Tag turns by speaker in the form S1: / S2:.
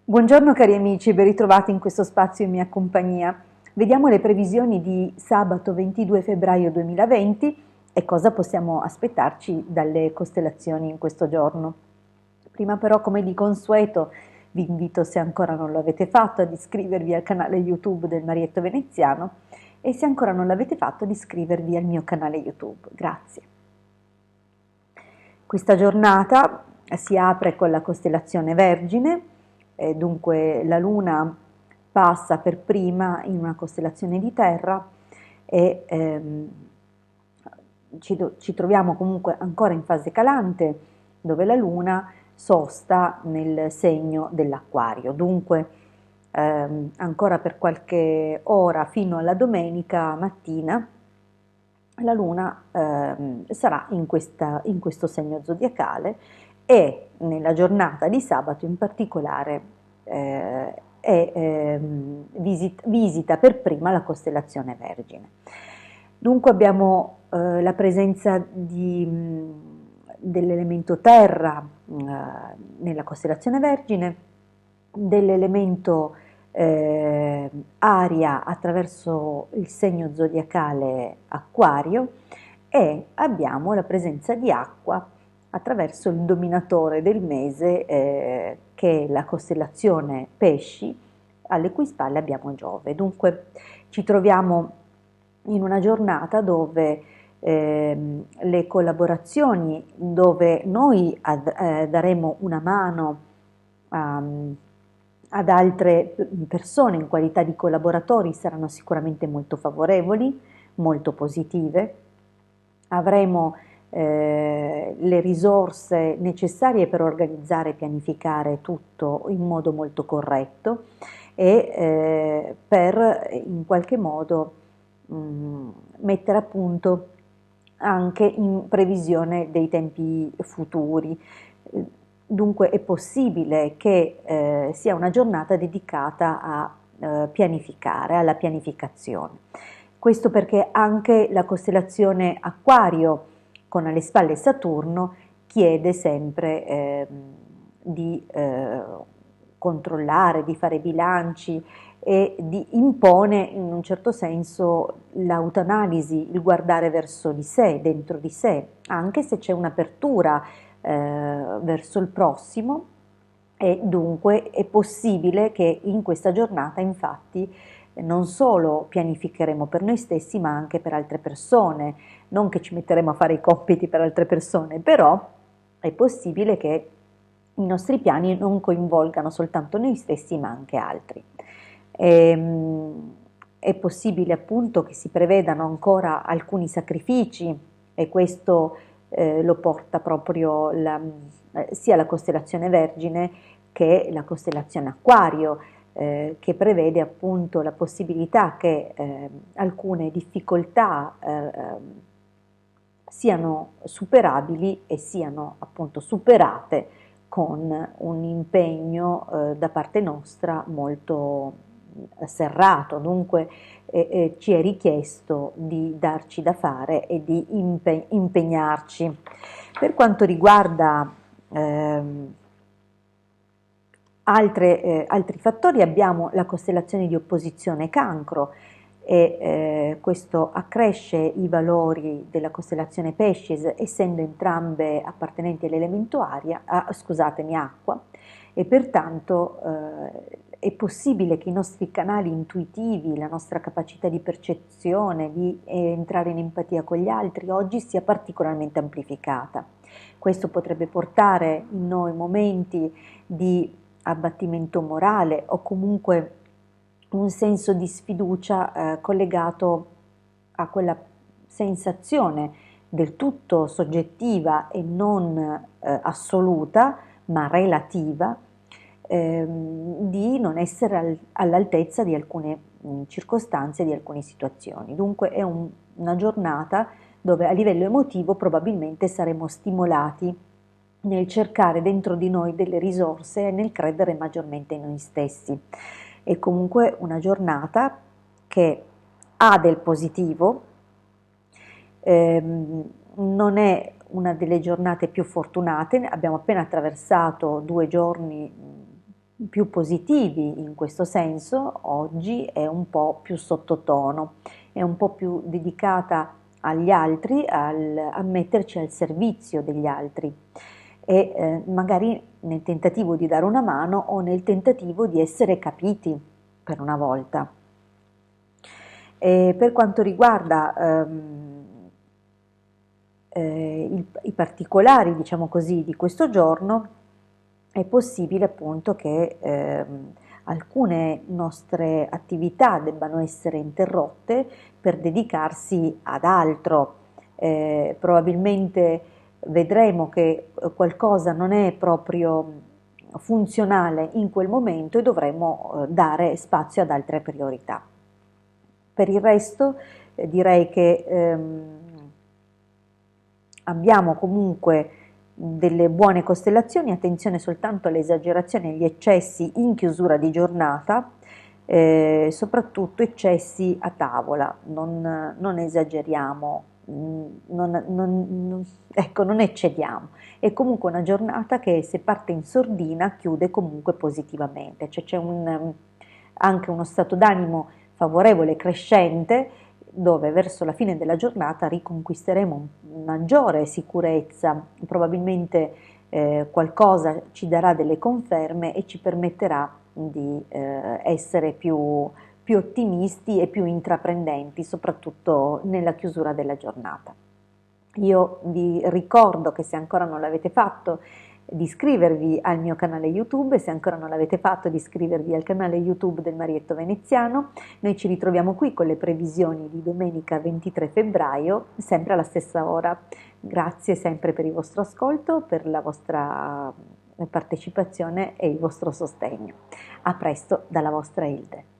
S1: Buongiorno cari amici, ben ritrovati in questo spazio in mia compagnia. Vediamo le previsioni di sabato 22 febbraio 2020 e cosa possiamo aspettarci dalle costellazioni in questo giorno. Prima però, come di consueto, vi invito, se ancora non lo avete fatto, ad iscrivervi al canale YouTube del Marietto Veneziano e se ancora non l'avete fatto, ad iscrivervi al mio canale YouTube. Grazie. Questa giornata si apre con la costellazione Vergine, dunque la Luna passa per prima in una costellazione di terra e ci troviamo comunque ancora in fase calante, dove la Luna sosta nel segno dell'Acquario. Dunque ancora per qualche ora fino alla domenica mattina la Luna sarà in questo segno zodiacale e nella giornata di sabato in particolare visita per prima la costellazione Vergine. Dunque abbiamo la presenza dell'elemento terra nella costellazione Vergine, dell'elemento aria attraverso il segno zodiacale Acquario e abbiamo la presenza di acqua attraverso il dominatore del mese che è la costellazione Pesci, alle cui spalle abbiamo Giove. Dunque ci troviamo in una giornata dove le collaborazioni, dove noi daremo una mano ad altre persone in qualità di collaboratori, saranno sicuramente molto favorevoli, molto positive. Avremo le risorse necessarie per organizzare e pianificare tutto in modo molto corretto e per in qualche modo mettere a punto anche in previsione dei tempi futuri. Dunque è possibile che sia una giornata dedicata a pianificare, alla pianificazione. Questo perché anche la costellazione Acquario, con alle spalle Saturno, chiede sempre di controllare, di fare bilanci e impone in un certo senso l'autoanalisi, il guardare verso di sé, dentro di sé, anche se c'è un'apertura verso il prossimo e dunque è possibile che in questa giornata infatti non solo pianificheremo per noi stessi ma anche per altre persone, non che ci metteremo a fare i compiti per altre persone, però è possibile che i nostri piani non coinvolgano soltanto noi stessi ma anche altri. È possibile appunto che si prevedano ancora alcuni sacrifici e questo lo porta proprio sia la costellazione Vergine che la costellazione Acquario, che prevede appunto la possibilità che alcune difficoltà siano superabili e siano appunto superate con un impegno da parte nostra molto serrato, dunque ci è richiesto di darci da fare e di impegnarci. Per quanto riguarda altri fattori, abbiamo la costellazione di opposizione Cancro e questo accresce i valori della costellazione Pescis, essendo entrambe appartenenti all'elemento aria, scusatemi, acqua, e pertanto è possibile che i nostri canali intuitivi, la nostra capacità di percezione, di entrare in empatia con gli altri oggi sia particolarmente amplificata. Questo potrebbe portare in noi momenti di abbattimento morale o comunque un senso di sfiducia collegato a quella sensazione del tutto soggettiva e non assoluta, ma relativa, di non essere all'altezza di alcune circostanze, di alcune situazioni. Dunque è una giornata dove a livello emotivo probabilmente saremo stimolati nel cercare dentro di noi delle risorse e nel credere maggiormente in noi stessi. È comunque una giornata che ha del positivo, non è una delle giornate più fortunate, abbiamo appena attraversato 2 giorni più positivi in questo senso, oggi è un po' più sottotono, è un po' più dedicata agli altri, a metterci al servizio degli altri e magari nel tentativo di dare una mano o nel tentativo di essere capiti per una volta. E per quanto riguarda i particolari, diciamo così, di questo giorno, è possibile appunto che alcune nostre attività debbano essere interrotte per dedicarsi ad altro. Probabilmente vedremo che qualcosa non è proprio funzionale in quel momento e dovremo dare spazio ad altre priorità. Per il resto direi che abbiamo comunque delle buone costellazioni, attenzione soltanto alle esagerazioni e agli eccessi in chiusura di giornata, soprattutto eccessi a tavola, non esageriamo, ecco, non eccediamo. È comunque una giornata che se parte in sordina chiude comunque positivamente, cioè c'è anche uno stato d'animo favorevole, crescente, dove verso la fine della giornata riconquisteremo maggiore sicurezza, probabilmente qualcosa ci darà delle conferme e ci permetterà di essere più ottimisti e più intraprendenti, soprattutto nella chiusura della giornata. Io vi ricordo che se ancora non l'avete fatto, di iscrivervi al mio canale YouTube, se ancora non l'avete fatto, di iscrivervi al canale YouTube del Marietto Veneziano. Noi ci ritroviamo qui con le previsioni di domenica 23 febbraio, sempre alla stessa ora. Grazie sempre per il vostro ascolto, per la vostra partecipazione e il vostro sostegno. A presto dalla vostra Hilde.